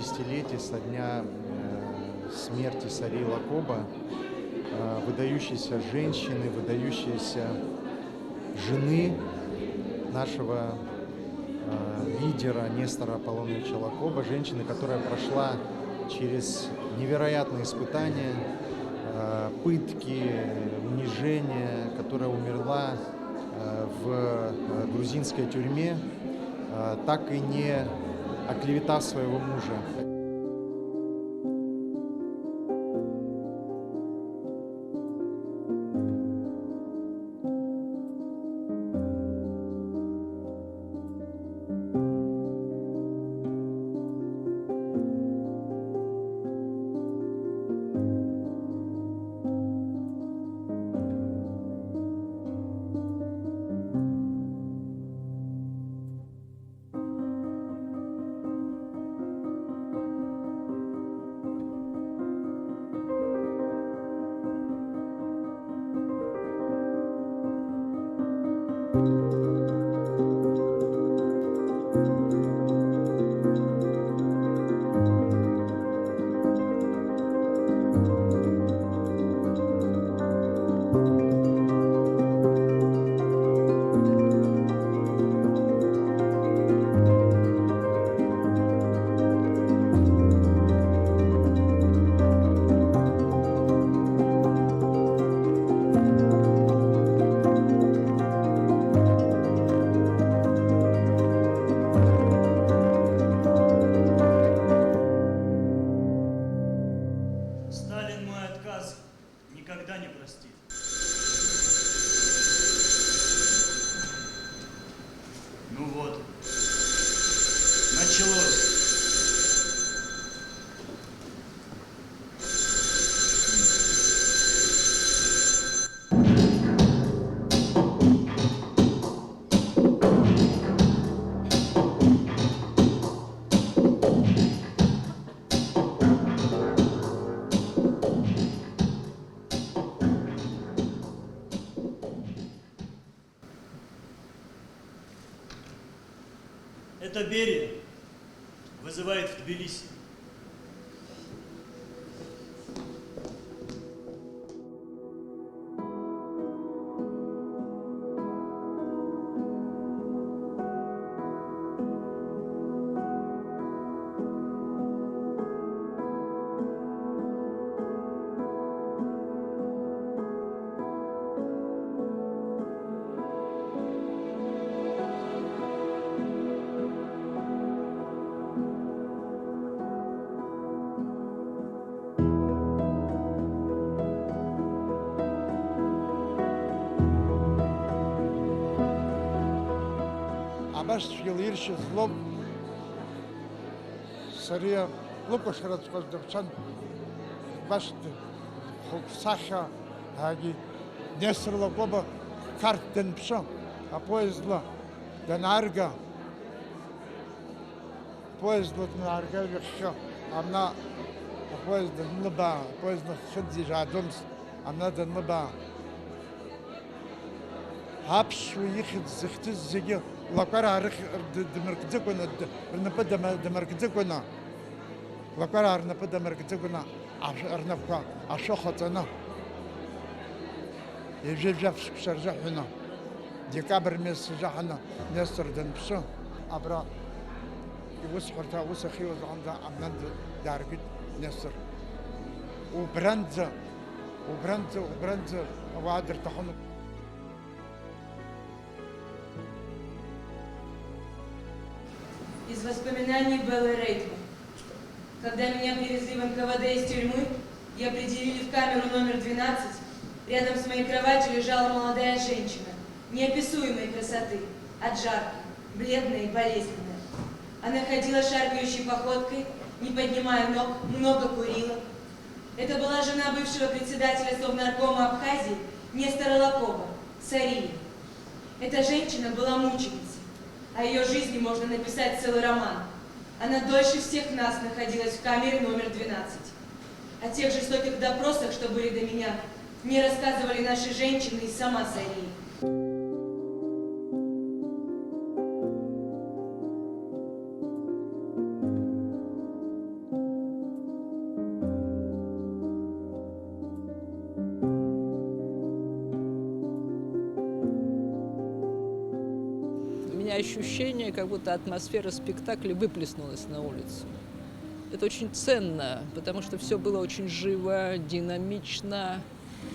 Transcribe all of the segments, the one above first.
50-летие со дня смерти Сарии Лакоба, выдающейся женщины, выдающейся жены нашего лидера Нестора Аполлоновича Лакоба, женщины, которая прошла через невероятные испытания, пытки, унижения, которая умерла в грузинской тюрьме, так и не оклеветав своего мужа. Никогда не простит. Ну вот, началось. Это Берия вызывает в Тбилиси. Абаш Филирши злоб Сария Лукашрат Коздовчан баш Саха Хаги Нестор Лакоба картен пшо, а поездла Денарга поездла Денарга вещо, амна поезд Денлба, поезд Хадзи Жадумс, амна Денлба Апш ويخد زختز زجي لقرا عرق دمركزكونا رنبدا دمركزكونا لقرا رنبدا مركزكونا أرنبكا أشخطنا يجي جافش بشرجحنا ديكابر ميس جحنا نستر دنبشو أبرا يوسحرتا وسخي وزعمدا أمنند دارجد نستر وبرند وعادر تحنو. Из воспоминаний Беллы Рейтман. Когда меня привезли в НКВД из тюрьмы и определили в камеру номер 12, рядом с моей кроватью лежала молодая женщина, неописуемой красоты, от жарки, бледная и болезненная. Она ходила шаркающей походкой, не поднимая ног, много курила. Это была жена бывшего председателя Совнаркома Абхазии Нестора Лакоба, Сарии. Эта женщина была мученицей. О ее жизни можно написать целый роман. Она дольше всех нас находилась в камере номер 12. О тех жестоких допросах, что были до меня, мне рассказывали наши женщины и сама Сария. меня ощущение, как будто атмосфера спектакля выплеснулась на улицу. Это очень ценно, потому что все было очень живо, динамично.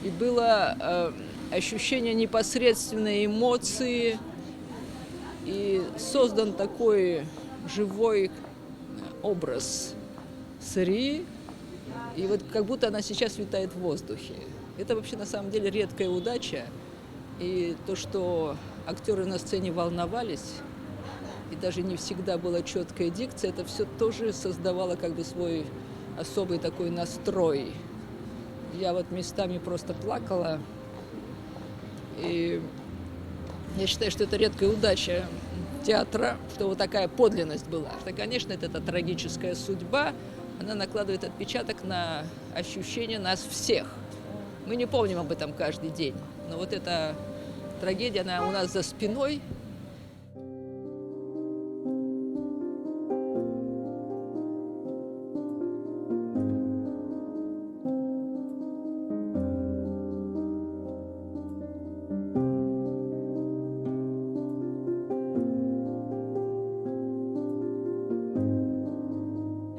И было ощущение непосредственной эмоции. И создан такой живой образ Сарии. И вот как будто она сейчас витает в воздухе. Это вообще на самом деле редкая удача. И то, что актеры на сцене волновались, и даже не всегда была четкая дикция, это все тоже создавало как бы свой особый такой настрой. Я вот местами просто плакала. И я считаю, что это редкая удача театра, что вот такая подлинность была. Что, конечно, это трагическая судьба, она накладывает отпечаток на ощущения нас всех. Мы не помним об этом каждый день, но вот эта трагедия, она у нас за спиной.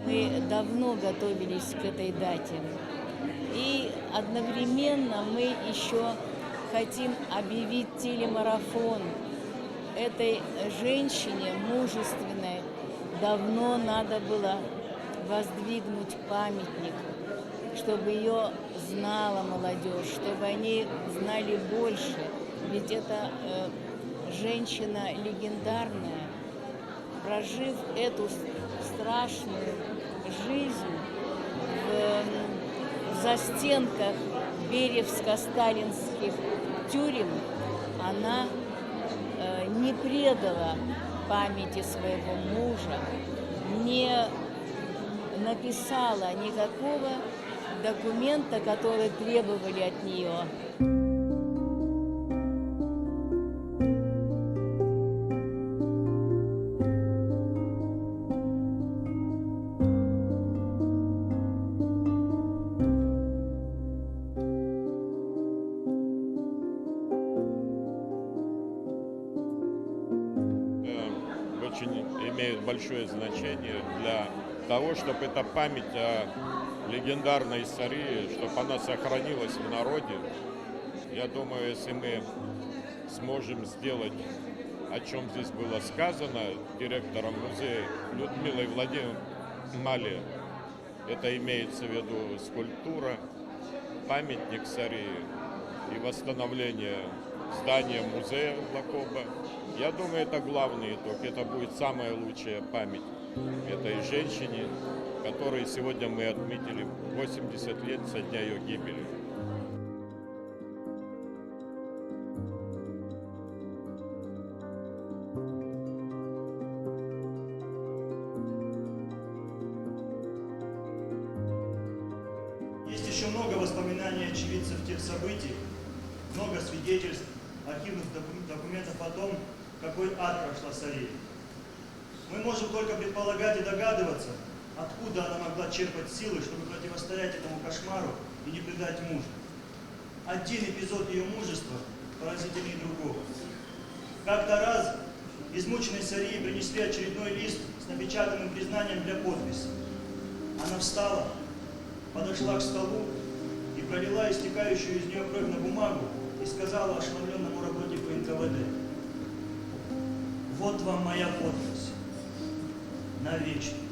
Мы давно готовились к этой дате. И одновременно мы еще хотим объявить телемарафон. Этой женщине мужественной давно надо было воздвигнуть памятник, чтобы ее знала молодежь, чтобы они знали больше. Ведь это женщина легендарная, прожив эту страшную жизнь в застенках беревско-сталинских тюрем, она не предала памяти своего мужа, не написала никакого документа, который требовали от нее. Очень имеет большое значение для того, чтобы эта память о легендарной Сарии, чтобы она сохранилась в народе. Я думаю, если мы сможем сделать, о чем здесь было сказано директором музея Людмилой Владимировной Мали, это имеется в виду скульптура, памятник Сарии и восстановление здания музея Лакоба. Я думаю, это главный итог. Это будет самая лучшая память этой женщине, которой сегодня мы отметили 80 лет со дня ее гибели. Есть еще много воспоминаний очевидцев тех событий, много свидетельств, архивных документов о том, какой ад прошла Сария. Мы можем только предполагать и догадываться, откуда она могла черпать силы, чтобы противостоять этому кошмару и не предать мужа. Один эпизод ее мужества поразительнее другого. Как-то раз измученной Сарии принесли очередной лист с напечатанным признанием для подписи. Она встала, подошла к столу и пролила истекающую из нее кровь на бумагу и сказала ошеломленному работнику НКВД: «Вот вам моя подпись. Навечно».